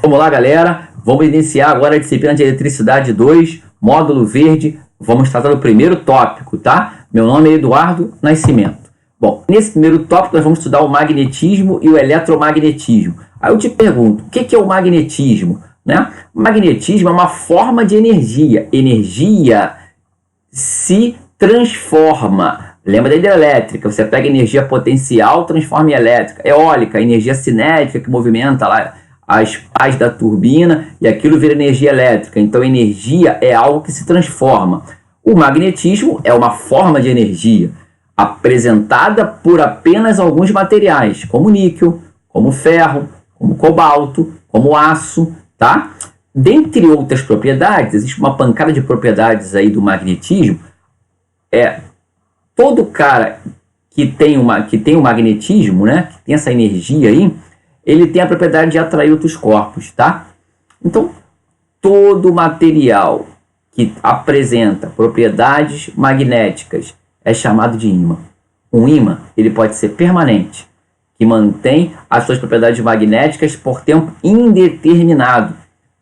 Vamos lá, galera. Vamos iniciar agora a disciplina de Eletricidade 2, módulo verde. Vamos tratar do primeiro tópico, tá? Meu nome é Eduardo Nascimento. Bom, nesse primeiro tópico nós vamos estudar o magnetismo e o eletromagnetismo. Aí eu te pergunto, o que é o magnetismo? Né? O magnetismo é uma forma de energia. Energia se transforma. Lembra da hidrelétrica? Você pega energia potencial, transforma em elétrica. Eólica, energia cinética que movimenta lá as pás da turbina e aquilo vira energia elétrica. Então, energia é algo que se transforma. O magnetismo é uma forma de energia apresentada por apenas alguns materiais, como níquel, como ferro, como cobalto, como aço, tá? Dentre outras propriedades, existe uma pancada de propriedades aí do magnetismo. Todo cara que tem o magnetismo, né, que tem essa energia aí, ele tem a propriedade de atrair outros corpos, tá? Então, todo material que apresenta propriedades magnéticas é chamado de ímã. Um ímã, ele pode ser permanente, que mantém as suas propriedades magnéticas por tempo indeterminado,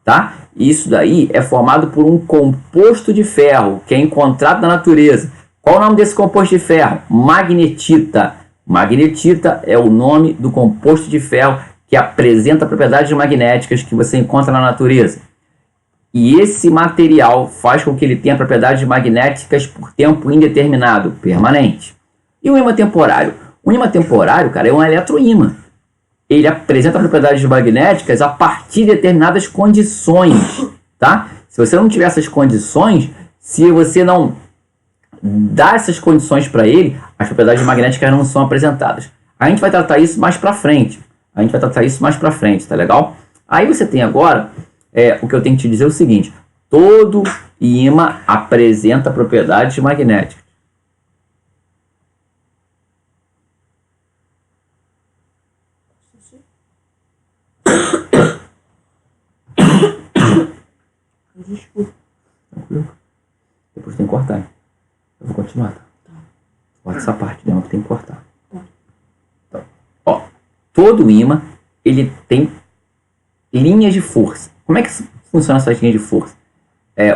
tá? Isso daí é formado por um composto de ferro, que é encontrado na natureza. Qual o nome desse composto de ferro? Magnetita. Magnetita é o nome do composto de ferro que apresenta propriedades magnéticas que você encontra na natureza. E esse material faz com que ele tenha propriedades magnéticas por tempo indeterminado, permanente. E o ímã temporário? O ímã temporário, cara, é um eletroímã. Ele apresenta propriedades magnéticas a partir de determinadas condições, tá? Se você não tiver essas condições, se você não dá essas condições para ele, as propriedades magnéticas não são apresentadas. A gente vai tratar isso mais para frente. Tá legal? Aí você tem agora, o que eu tenho que te dizer é o seguinte: todo ímã apresenta propriedades magnéticas. Desculpa. Tranquilo. Depois tem que cortar. Eu vou continuar, tá? Corta essa parte, né? Que tem que cortar. Então, ó, todo ímã, ele tem linhas de força. Como é que funciona essas linhas de força?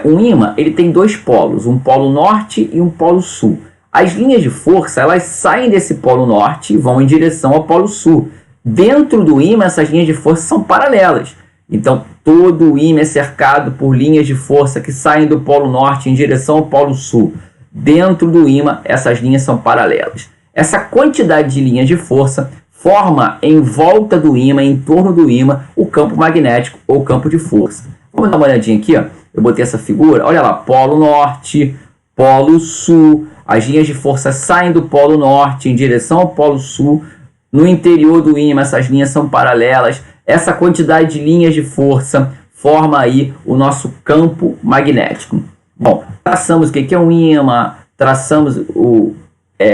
Um ímã, ele tem dois polos, um polo norte e um polo sul. As linhas de força, elas saem desse polo norte e vão em direção ao polo sul. Dentro do ímã, essas linhas de força são paralelas. Então, todo ímã é cercado por linhas de força que saem do polo norte em direção ao polo sul. Dentro do ímã, essas linhas são paralelas. Essa quantidade de linhas de força forma em volta do ímã, em torno do ímã, o campo magnético ou campo de força. Vamos dar uma olhadinha aqui, ó. Eu botei essa figura, olha lá, polo norte, polo sul. As linhas de força saem do polo norte em direção ao polo sul. No interior do ímã, essas linhas são paralelas. Essa quantidade de linhas de força forma aí o nosso campo magnético. Bom, traçamos o que é um ímã, traçamos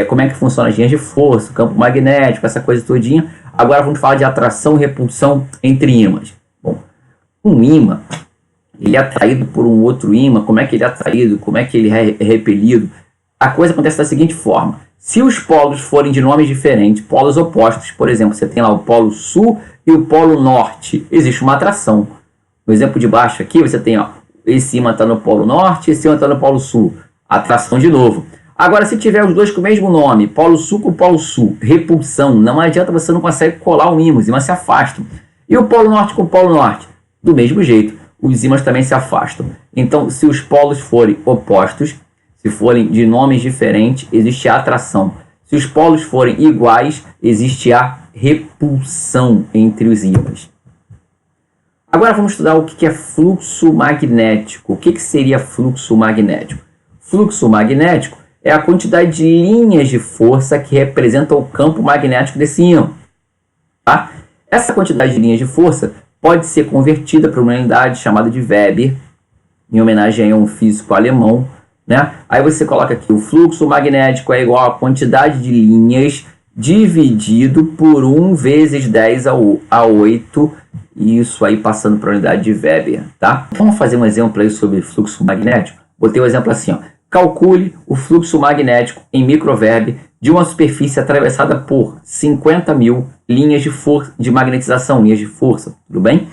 como é que funciona as linhas de força, o campo magnético, essa coisa todinha. Agora vamos falar de atração e repulsão entre ímãs. Bom, um ímã, ele é atraído por um outro ímã. Como é que ele é atraído? Como é que ele é repelido? A coisa acontece da seguinte forma: se os polos forem de nomes diferentes, polos opostos, por exemplo, você tem lá o polo sul e o polo norte, existe uma atração. No exemplo de baixo aqui, você tem, ó, esse ímã está no polo norte, esse ímã está no polo sul. Atração de novo. Agora, se tiver os dois com o mesmo nome, polo sul com polo sul, repulsão, não adianta, você não consegue colar o ímã, os ímãs se afastam. E o polo norte com o polo norte? Do mesmo jeito, os ímãs também se afastam. Então, se os polos forem opostos, se forem de nomes diferentes, existe a atração. Se os polos forem iguais, existe a repulsão entre os ímãs. Agora vamos estudar o que é fluxo magnético. O que seria fluxo magnético? Fluxo magnético é a quantidade de linhas de força que representam o campo magnético desse ímã. Tá? Essa quantidade de linhas de força pode ser convertida para uma unidade chamada de Weber, em homenagem a um físico alemão, né? Aí você coloca aqui: o fluxo magnético é igual à quantidade de linhas dividido por 1 vezes 10 a 8, isso aí passando para a unidade de Weber, tá? Vamos fazer um exemplo aí sobre fluxo magnético. Botei o exemplo assim, ó: calcule o fluxo magnético em microverb de uma superfície atravessada por 50.000 linhas de magnetização, linhas de força, tudo bem?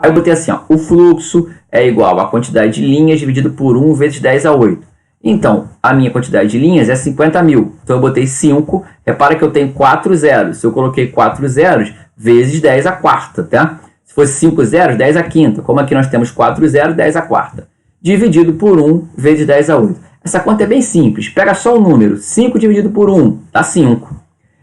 Aí eu botei assim, ó, o fluxo é igual a quantidade de linhas dividido por 1 vezes 10 a 8. Então, a minha quantidade de linhas é 50.000. Então, eu botei 5. Repara que eu tenho 4 zeros. Se eu coloquei 4 zeros, vezes 10 a quarta, tá? Se fosse 5 zeros, 10 a quinta. Como aqui nós temos 4 zeros, 10 a quarta. Dividido por 1 vezes 10 a 8. Essa conta é bem simples. Pega só o número. 5 dividido por 1 dá 5.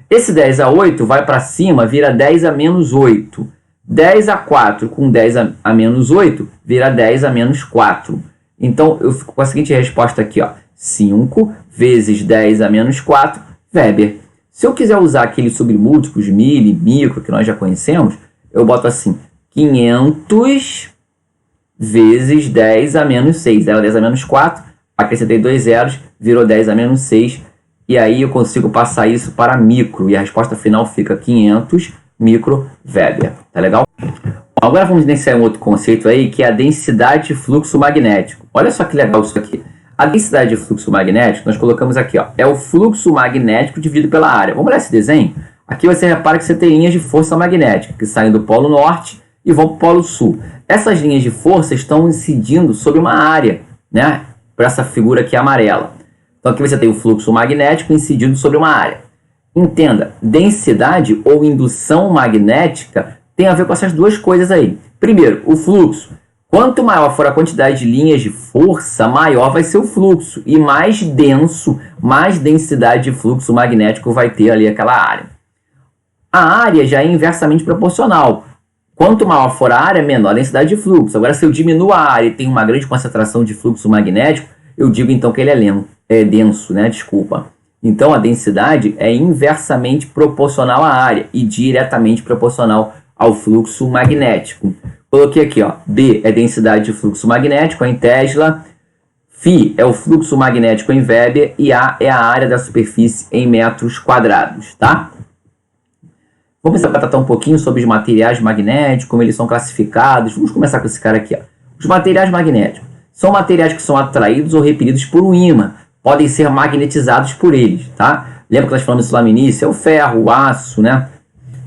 Esse 10 a 8 vai para cima, vira 10 a menos 8. 10 a 4 com 10 a menos 8 vira 10 a menos 4. Então, eu fico com a seguinte resposta aqui, ó. 5 vezes 10 a menos 4, Weber. Se eu quiser usar aqueles submúltiplos, mili, micro, que nós já conhecemos, eu boto assim, 500 vezes 10 a menos 6. Era 10 a menos 4, acrescentei 2 zeros, virou 10 a menos 6. E aí eu consigo passar isso para micro. E a resposta final fica 500 micro Weber. Tá legal? Agora vamos iniciar um outro conceito aí, que é a densidade de fluxo magnético. Olha só que legal isso aqui. A densidade de fluxo magnético, nós colocamos aqui, ó, é o fluxo magnético dividido pela área. Vamos olhar esse desenho? Aqui você repara que você tem linhas de força magnética, que saem do polo norte e vão para o polo sul. Essas linhas de força estão incidindo sobre uma área, né? Por essa figura aqui amarela. Então aqui você tem o fluxo magnético incidindo sobre uma área. Entenda, densidade ou indução magnética tem a ver com essas duas coisas aí. Primeiro, o fluxo. Quanto maior for a quantidade de linhas de força, maior vai ser o fluxo. E mais denso, mais densidade de fluxo magnético vai ter ali aquela área. A área já é inversamente proporcional. Quanto maior for a área, menor a densidade de fluxo. Agora, se eu diminuo a área e tenho uma grande concentração de fluxo magnético, eu digo então que ele é denso, né? Desculpa. Então, a densidade é inversamente proporcional à área e diretamente proporcional ao fluxo magnético. Coloquei aqui, ó, B é densidade de fluxo magnético em Tesla, Φ é o fluxo magnético em Weber e A é a área da superfície em metros quadrados, tá? Vamos tratar um pouquinho sobre os materiais magnéticos, como eles são classificados. Vamos começar com esse cara aqui, ó. Os materiais magnéticos são materiais que são atraídos ou repelidos por um ímã, podem ser magnetizados por eles, tá? Lembra que nós falamos isso lá no início? É o ferro, o aço, né?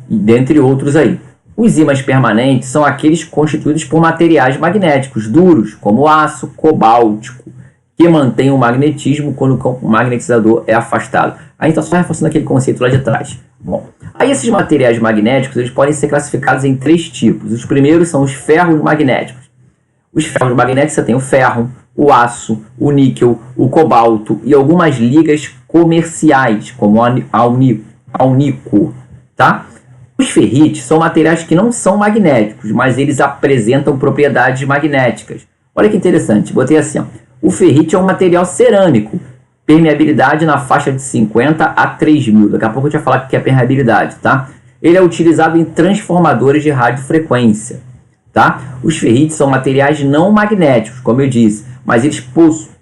E dentre outros aí. Os ímãs permanentes são aqueles constituídos por materiais magnéticos duros, como o aço cobáltico, que mantém o magnetismo quando o campo magnetizador é afastado. A gente está só reforçando aquele conceito lá de trás. Bom, aí esses materiais magnéticos eles podem ser classificados em 3 tipos. Os primeiros são os ferros magnéticos. Os ferros magnéticos você tem o ferro, o aço, o níquel, o cobalto e algumas ligas comerciais, como ao níquel, tá? Os ferrites são materiais que não são magnéticos, mas eles apresentam propriedades magnéticas. Olha que interessante, botei assim, ó. O ferrite é um material cerâmico, permeabilidade na faixa de 50 a 3.000. Daqui a pouco eu te falar o que é permeabilidade, tá? Ele é utilizado em transformadores de radiofrequência, tá? Os ferrites são materiais não magnéticos, como eu disse, mas eles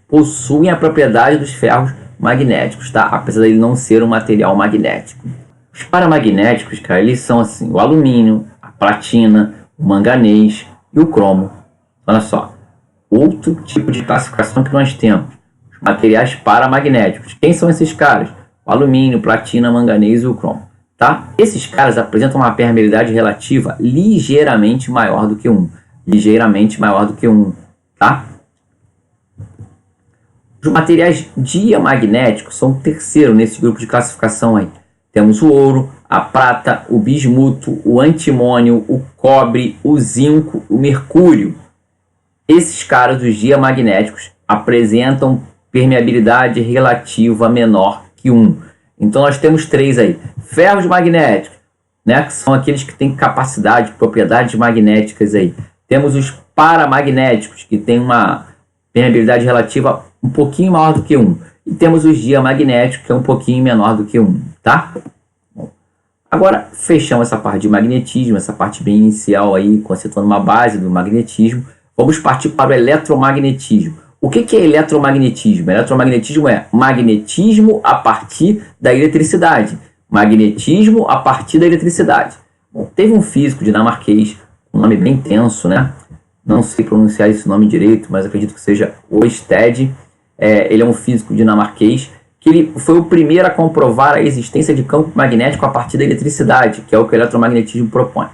possuem a propriedade dos ferros magnéticos, tá? Apesar de ele não ser um material magnético. Os paramagnéticos, cara, eles são assim, o alumínio, a platina, o manganês e o cromo. Olha só, outro tipo de classificação que nós temos, os materiais paramagnéticos. Quem são esses caras? O alumínio, platina, manganês e o cromo, tá? Esses caras apresentam uma permeabilidade relativa ligeiramente maior do que um, tá? Os materiais diamagnéticos são o terceiro nesse grupo de classificação aí. Temos o ouro, a prata, o bismuto, o antimônio, o cobre, o zinco, o mercúrio. Esses caras, os diamagnéticos, apresentam permeabilidade relativa menor que 1. Então nós temos 3 aí. Ferros magnéticos, né, que são aqueles que têm capacidade, propriedades magnéticas aí. Temos os paramagnéticos, que têm uma permeabilidade relativa um pouquinho maior do que 1. E temos os diamagnéticos, que é um pouquinho menor do que 1, tá? Bom, agora, fechamos essa parte de magnetismo, essa parte bem inicial aí, conceituando uma base do magnetismo. Vamos partir para o eletromagnetismo. O que é eletromagnetismo? Eletromagnetismo é magnetismo a partir da eletricidade. Magnetismo a partir da eletricidade. Bom, teve um físico dinamarquês, um nome bem tenso, né? Não sei pronunciar esse nome direito, mas acredito que seja Ørsted. Ele é um físico dinamarquês, que ele foi o primeiro a comprovar a existência de campo magnético a partir da eletricidade, que é o que o eletromagnetismo propõe.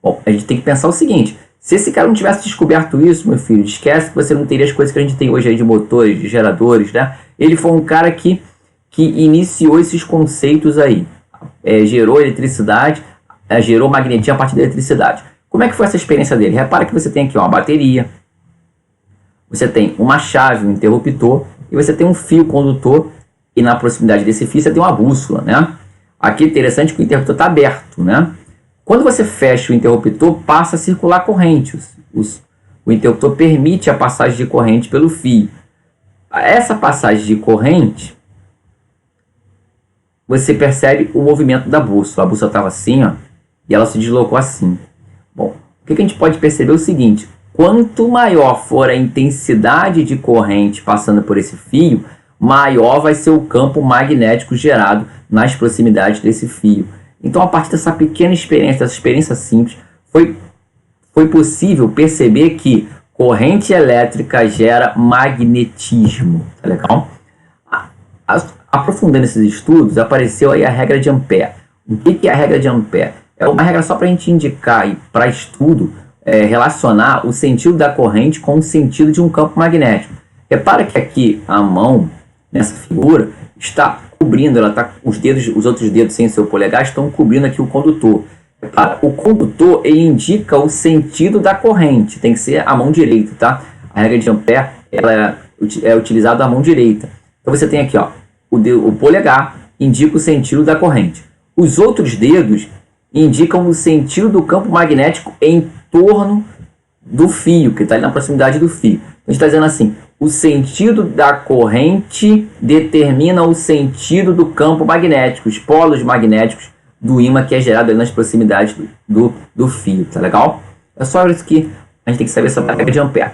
Bom, a gente tem que pensar o seguinte, Se esse cara não tivesse descoberto isso, meu filho, esquece que você não teria as coisas que a gente tem hoje aí de motores, de geradores, né? Ele foi um cara que iniciou esses conceitos aí. Gerou eletricidade, gerou magnetismo a partir da eletricidade. Como é que foi essa experiência dele? Repara que você tem aqui uma bateria, você tem uma chave, um interruptor, e você tem um fio condutor, e na proximidade desse fio você tem uma bússola, né? Aqui é interessante que o interruptor está aberto, né? Quando você fecha o interruptor, passa a circular corrente. O interruptor permite a passagem de corrente pelo fio. Essa passagem de corrente, você percebe o movimento da bússola. A bússola estava assim, ó, e ela se deslocou assim. Bom, o que a gente pode perceber é o seguinte: quanto maior for a intensidade de corrente passando por esse fio, maior vai ser o campo magnético gerado nas proximidades desse fio. Então, a partir dessa pequena experiência, dessa experiência simples, foi possível perceber que corrente elétrica gera magnetismo. Tá legal? Aprofundando esses estudos, apareceu aí a regra de Ampère. O que é a regra de Ampère? É uma regra só para a gente indicar e para estudo relacionar o sentido da corrente com o sentido de um campo magnético. Repara que aqui a mão, nessa figura, está cobrindo, ela tá, os outros dedos sem seu polegar estão cobrindo aqui o condutor. O condutor, ele indica o sentido da corrente, tem que ser a mão direita, tá? A regra de Ampère, ela é utilizada a mão direita. Então você tem aqui, ó, o polegar indica o sentido da corrente. Os outros dedos indicam o sentido do campo magnético em torno do fio, que está ali na proximidade do fio. A gente está dizendo assim: o sentido da corrente determina o sentido do campo magnético, os polos magnéticos do ímã que é gerado ali nas proximidades do fio, tá legal? É só isso que a gente tem que saber sobre a regra de Ampère.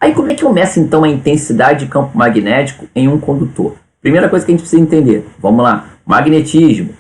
Aí como é que eu meço então a intensidade de campo magnético em um condutor? Primeira coisa que a gente precisa entender, vamos lá, magnetismo,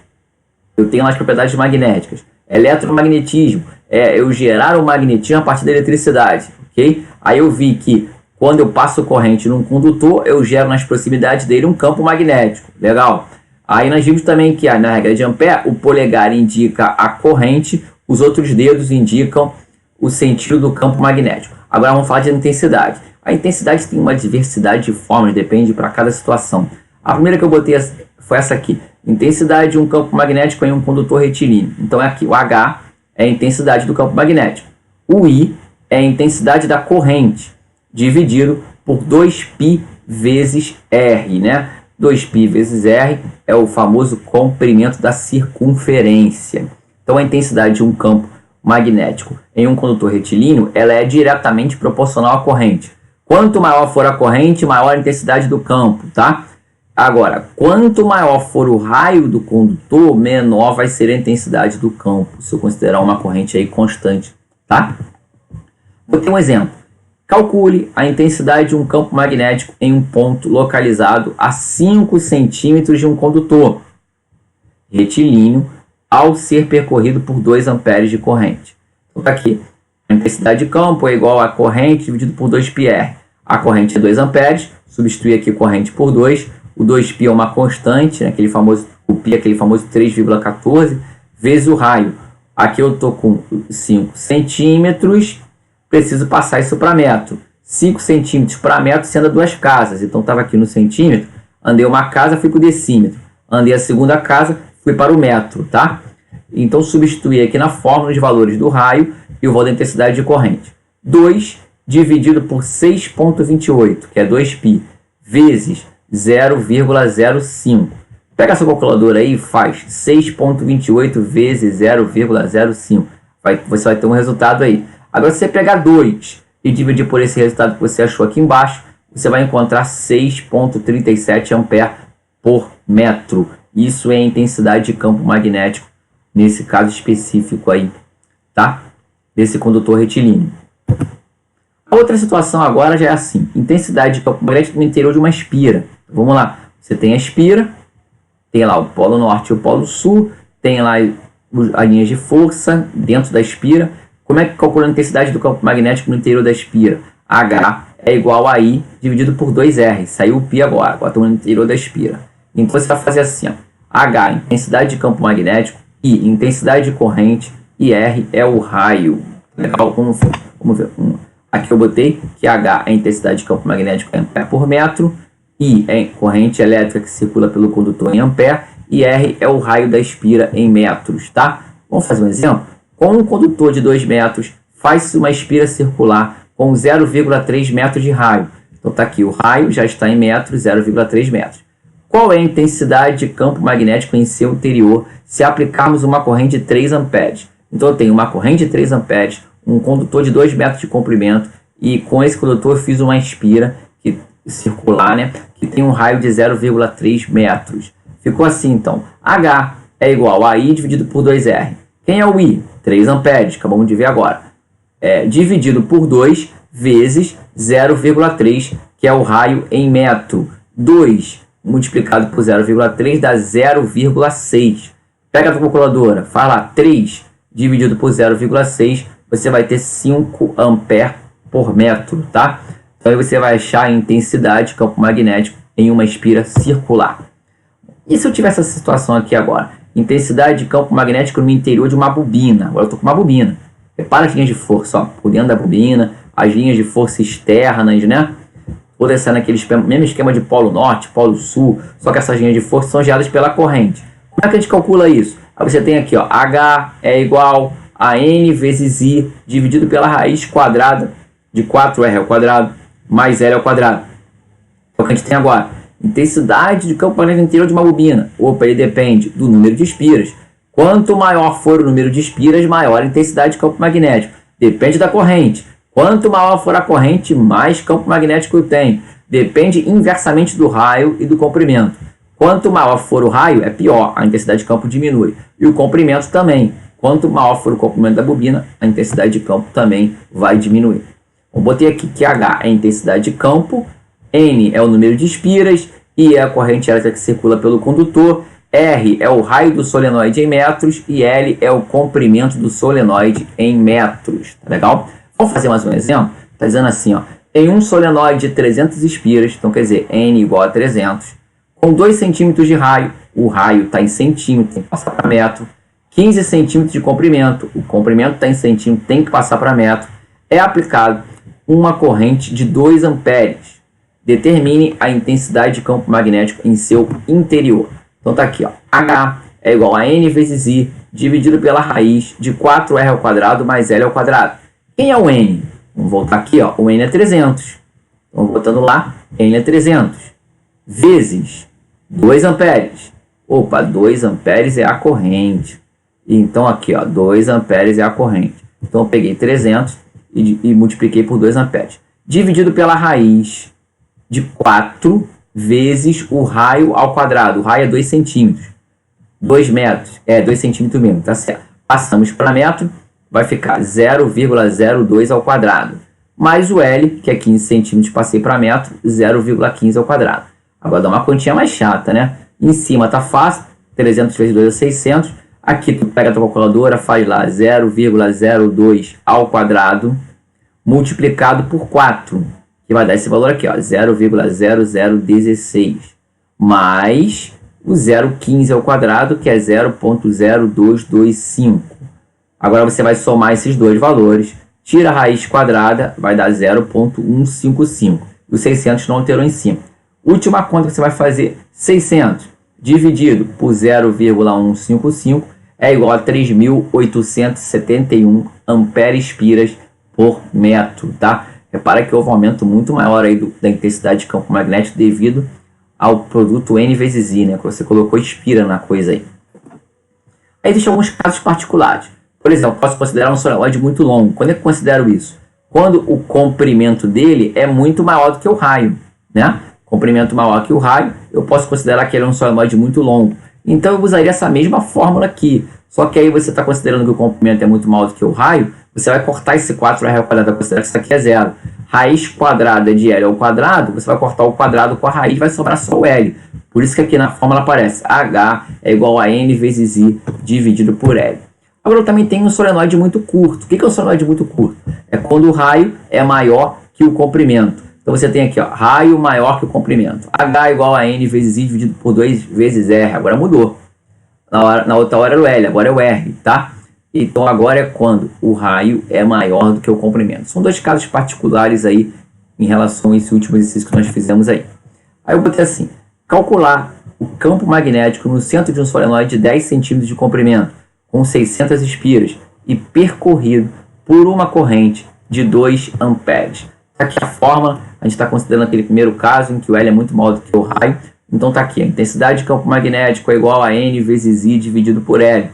eu tenho lá as propriedades magnéticas. Eletromagnetismo, eu gerar o magnetismo a partir da eletricidade, ok? Aí eu vi que quando eu passo corrente num condutor, eu gero nas proximidades dele um campo magnético, legal? Aí nós vimos também que na regra de Ampère, o polegar indica a corrente, os outros dedos indicam o sentido do campo magnético. Agora vamos falar de intensidade. A intensidade tem uma diversidade de formas, depende para cada situação. A primeira que eu botei foi essa aqui. Intensidade de um campo magnético em um condutor retilíneo. Então é aqui, o H é a intensidade do campo magnético. O I é a intensidade da corrente, dividido por 2π vezes R, né? 2π vezes R é o famoso comprimento da circunferência. Então a intensidade de um campo magnético em um condutor retilíneo, ela é diretamente proporcional à corrente. Quanto maior for a corrente, maior a intensidade do campo, tá? Agora, quanto maior for o raio do condutor, menor vai ser a intensidade do campo, se eu considerar uma corrente aí constante, tá? Vou ter um exemplo. Calcule a intensidade de um campo magnético em um ponto localizado a 5 centímetros de um condutor retilíneo ao ser percorrido por 2 amperes de corrente. Então tá aqui, a intensidade de campo é igual a corrente dividido por 2πr. A corrente é 2 amperes, substitui aqui corrente por 2, o 2π é uma constante, né, o π é aquele famoso 3,14, vezes o raio. Aqui eu estou com 5 centímetros, preciso passar isso para metro. 5 centímetros para metro sendo 2 casas. Então estava aqui no centímetro, andei uma casa, fui para o decímetro. Andei a segunda casa, fui para o metro, tá? Então substituí aqui na fórmula os valores do raio e o valor da intensidade de corrente. 2 dividido por 6,28, que é 2π, vezes 0,05. Pega essa calculadora aí e faz 6,28 vezes 0,05. Você vai ter um resultado aí. Agora, se você pegar 2 e dividir por esse resultado que você achou aqui embaixo, você vai encontrar 6,37 ampere por metro. Isso é a intensidade de campo magnético, nesse caso específico aí, tá? Desse condutor retilíneo. A outra situação agora já é assim: intensidade de campo magnético no interior de uma espira. Vamos lá, você tem a espira, tem lá o polo norte e o polo sul, tem lá as linhas de força dentro da espira. Como é que calcula a intensidade do campo magnético no interior da espira? H é igual a I dividido por 2R. Saiu o π agora estamos no interior da espira. Então você vai fazer assim, ó. H, intensidade de campo magnético, I, intensidade de corrente, e R é o raio. Legal, vamos ver. Aqui eu botei que H é a intensidade de campo magnético em ampere por metro, I é corrente elétrica que circula pelo condutor em ampere e R é o raio da espira em metros, tá? Vamos fazer um exemplo? Com um condutor de 2 metros, faz-se uma espira circular com 0,3 metros de raio. Então tá aqui, o raio já está em metros, 0,3 metros. Qual é a intensidade de campo magnético em seu interior se aplicarmos uma corrente de 3 amperes? Então eu tenho uma corrente de 3 amperes, um condutor de 2 metros de comprimento e com esse condutor eu fiz uma espira circular, né, que tem um raio de 0,3 metros. Ficou assim então, H é igual a I dividido por 2R. Quem é o I? 3 amperes, acabamos de ver agora. Dividido por 2 vezes 0,3, que é o raio em metro. 2 multiplicado por 0,3 dá 0,6. Pega a tua calculadora, faz lá, 3 dividido por 0,6, você vai ter 5 ampere por metro, tá? Então aí você vai achar a intensidade de campo magnético em uma espira circular. E se eu tivesse essa situação aqui agora? Intensidade de campo magnético no interior de uma bobina. Agora eu estou com uma bobina. Repara as linhas de força, ó, por dentro da bobina, as linhas de força externas, né? Toda essa naquele mesmo esquema de polo norte, polo sul, só que essas linhas de força são geradas pela corrente. Como é que a gente calcula isso? Aí você tem aqui, ó, H é igual a N vezes I dividido pela raiz quadrada de 4R ao quadrado mais L ao quadrado. É o que a gente tem agora. Intensidade de campo magnético interior de uma bobina. Opa, ele depende do número de espiras. Quanto maior for o número de espiras, maior a intensidade de campo magnético. Depende da corrente. Quanto maior for a corrente, mais campo magnético eu tenho. Depende inversamente do raio e do comprimento. Quanto maior for o raio, é pior, a intensidade de campo diminui. E o comprimento também. Quanto maior for o comprimento da bobina, a intensidade de campo também vai diminuir. Eu botei aqui que H é a intensidade de campo, N é o número de espiras, I é a corrente elétrica que circula pelo condutor, R é o raio do solenoide em metros e L é o comprimento do solenoide em metros. Tá legal? Vamos fazer mais um exemplo? Está dizendo assim, ó, em um solenoide de 300 espiras, então quer dizer, N igual a 300, com 2 centímetros de raio, o raio está em centímetro, tem que passar para metro, 15 centímetros de comprimento, o comprimento está em centímetro, tem que passar para metro, é aplicado uma corrente de 2 amperes. Determine a intensidade de campo magnético em seu interior. Então tá aqui, ó, H é igual a N vezes I dividido pela raiz de 4R ao quadrado mais L ao quadrado. Quem é o N? Vamos voltar aqui, ó, o N é 300. Então botando lá, N é 300 vezes 2 amperes. Opa, 2 amperes é a corrente. Então aqui, ó, 2 amperes é a corrente. Então eu peguei 300 e multipliquei por 2 amperes. Dividido pela raiz de 4 vezes o raio ao quadrado. O raio é 2 centímetros. 2 metros. 2 centímetros mesmo, tá certo. Passamos para metro, vai ficar 0,02 ao quadrado. Mais o L, que é 15 centímetros, passei para metro, 0,15 ao quadrado. Agora dá uma continha mais chata, né? Em cima tá fácil, 300 vezes 2 é 600. Aqui tu pega a tua calculadora, faz lá 0,02 ao quadrado, multiplicado por 4, que vai dar esse valor aqui, ó, 0,0016, mais o 0,15 ao quadrado, que é 0,0225. Agora você vai somar esses dois valores, tira a raiz quadrada, vai dar 0,155. E os 600 não alterou em cima. Última conta que você vai fazer, 600 dividido por 0,155 é igual a 3.871 ampere-espiras por metro, tá? Repara que houve um aumento muito maior aí da intensidade de campo magnético devido ao produto N vezes I, né? Que você colocou espira na coisa aí. Aí existem alguns casos particulares. Por exemplo, posso considerar um solenoide muito longo. Quando é que eu considero isso? Quando o comprimento dele é muito maior do que o raio, né? Comprimento maior que o raio, eu posso considerar que ele é um solenoide muito longo. Então eu usaria essa mesma fórmula aqui. Só que aí você está considerando que o comprimento é muito maior do que o raio, você vai cortar esse 4R ao quadrado, vai considerar que isso aqui é zero. Raiz quadrada de L ao quadrado, você vai cortar o quadrado com a raiz, vai sobrar só o L. Por isso que aqui na fórmula aparece H é igual a N vezes I dividido por L. Agora eu também tenho um solenoide muito curto. O que é um solenoide muito curto? É quando o raio é maior que o comprimento. Então você tem aqui, ó, raio maior que o comprimento. H igual a N vezes I dividido por 2 vezes R. Agora mudou. Na outra hora era o L, agora é o R, tá? Então agora é quando o raio é maior do que o comprimento. São dois casos particulares aí em relação a esse último exercício que nós fizemos aí. Aí eu botei assim, calcular o campo magnético no centro de um solenoide de 10 centímetros de comprimento, com 600 espiras, e percorrido por uma corrente de 2 amperes. Aqui a fórmula, a gente está considerando aquele primeiro caso em que o L é muito maior do que o raio. Então está aqui, a intensidade de campo magnético é igual a N vezes I dividido por L.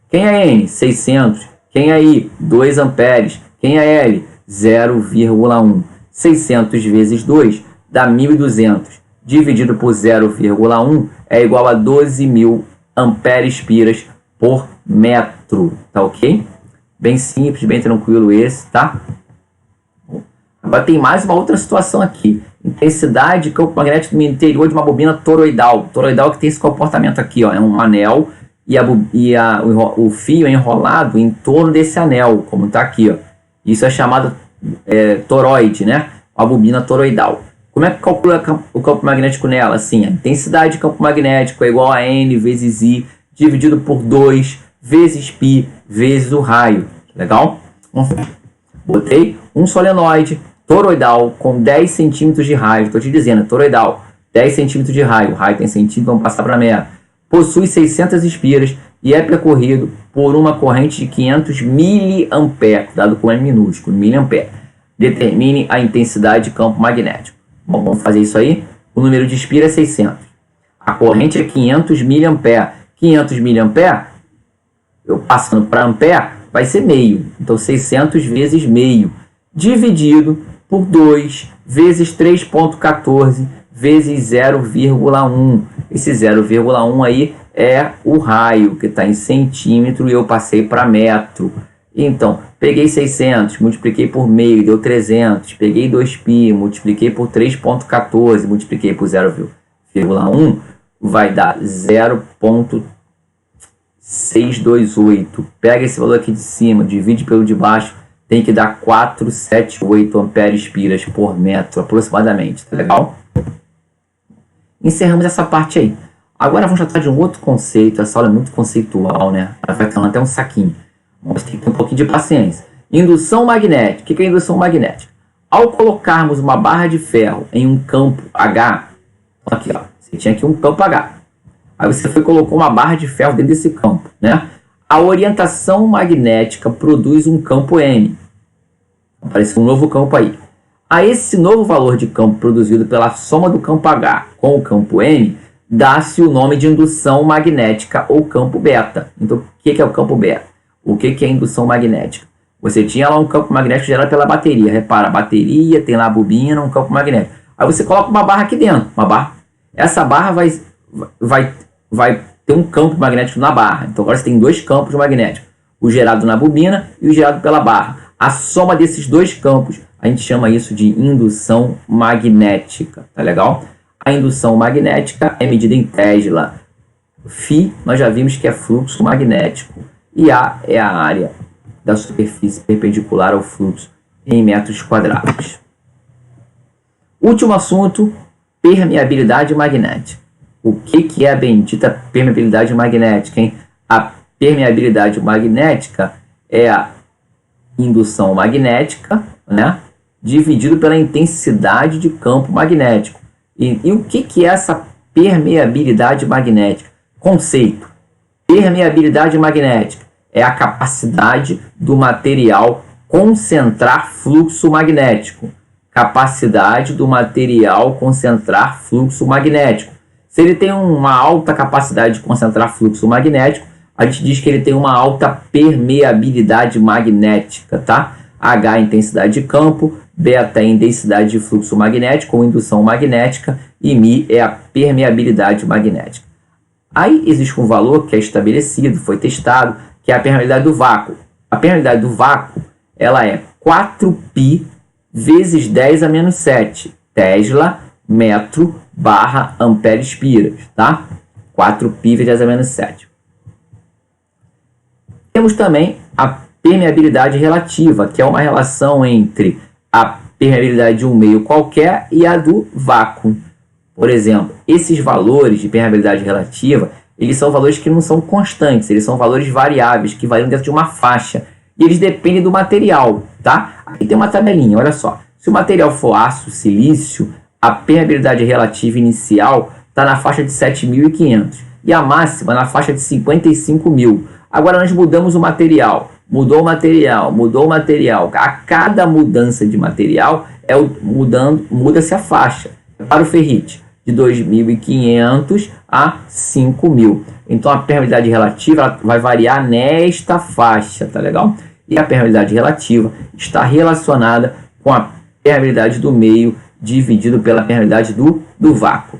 Quem é N? 600. Quem é I? 2 amperes. Quem é L? 0,1. 600 vezes 2 dá 1.200. Dividido por 0,1 é igual a 12.000 ampere-espiras por metro. Tá ok? Bem simples, bem tranquilo esse, tá? Agora tem mais uma outra situação aqui. Intensidade de campo magnético no interior de uma bobina toroidal. Toroidal que tem esse comportamento aqui, ó, é um anel o fio é enrolado em torno desse anel, como está aqui, ó. Isso é chamado toroide, né? A bobina toroidal. Como é que calcula o campo magnético nela? Assim, a intensidade de campo magnético é igual a N vezes I dividido por 2 vezes π vezes o raio. Legal? Botei um solenoide toroidal com 10 centímetros de raio. Estou te dizendo, toroidal, 10 centímetros de raio. O raio tem centímetro, vamos passar para metro. Possui 600 espiras e é percorrido por uma corrente de 500 mA, dado com M minúsculo, mA. Determine a intensidade de campo magnético. Bom, vamos fazer isso aí. O número de espira é 600. A corrente é 500 mA. 500 mA, eu passando para ampere, vai ser meio. Então, 600 vezes meio, dividido por 2 vezes 3,14 vezes 0,1. Esse 0,1 aí é o raio, que está em centímetro, e eu passei para metro. Então, peguei 600, multipliquei por meio, deu 300. Peguei 2π, multipliquei por 3,14, multipliquei por 0,1, vai dar 0,628. Pega esse valor aqui de cima, divide pelo de baixo, tem que dar 478 ampere-espiras por metro, aproximadamente. Tá legal? Encerramos essa parte aí. Agora vamos tratar de um outro conceito. Essa aula é muito conceitual, né? Vai ficar até um saquinho. Vamos ter que ter um pouquinho de paciência. Indução magnética. O que é indução magnética? Ao colocarmos uma barra de ferro em um campo H, aqui, ó, você tinha aqui um campo H. Aí você colocou uma barra de ferro dentro desse campo, né? A orientação magnética produz um campo M. Apareceu um novo campo aí. A esse novo valor de campo produzido pela soma do campo H com o campo M, dá-se o nome de indução magnética ou campo beta. Então, o que é o campo beta? O que é indução magnética? Você tinha lá um campo magnético gerado pela bateria. Repara, a bateria tem lá a bobina, um campo magnético. Aí você coloca uma barra aqui dentro. Uma barra. Essa barra vai ter um campo magnético na barra. Então, agora você tem dois campos magnéticos. O gerado na bobina e o gerado pela barra. A soma desses dois campos, a gente chama isso de indução magnética. Tá legal? A indução magnética é medida em Tesla. Φ, nós já vimos que é fluxo magnético. E A é a área da superfície perpendicular ao fluxo em metros quadrados. Último assunto, permeabilidade magnética. O que é a bendita permeabilidade magnética, hein? A permeabilidade magnética é a indução magnética, né, dividido pela intensidade de campo magnético. E o que é essa permeabilidade magnética? Conceito. Permeabilidade magnética é a capacidade do material concentrar fluxo magnético. Capacidade do material concentrar fluxo magnético. Se ele tem uma alta capacidade de concentrar fluxo magnético, a gente diz que ele tem uma alta permeabilidade magnética, tá? H é intensidade de campo, beta é intensidade de fluxo magnético ou indução magnética, e μ é a permeabilidade magnética. Aí existe um valor que é estabelecido, foi testado, que é a permeabilidade do vácuo. A permeabilidade do vácuo, ela é 4π vezes 10 a menos 7 Tesla metro barra ampere-espiras, tá? 4π vezes 10 a menos 7. Temos também a permeabilidade relativa, que é uma relação entre a permeabilidade de um meio qualquer e a do vácuo. Por exemplo, esses valores de permeabilidade relativa eles são valores que não são constantes, eles são valores variáveis, que variam dentro de uma faixa. E eles dependem do material, tá? Aqui tem uma tabelinha, olha só. Se o material for aço, silício, a permeabilidade relativa inicial está na faixa de 7.500 e a máxima na faixa de 55.000. Agora nós mudamos o material, mudou o material, mudou o material. A cada mudança de material, muda-se a faixa. Para o ferrite, de 2.500 a 5.000. Então a permeabilidade relativa ela vai variar nesta faixa, tá legal? E a permeabilidade relativa está relacionada com a permeabilidade do meio dividido pela permeabilidade do vácuo.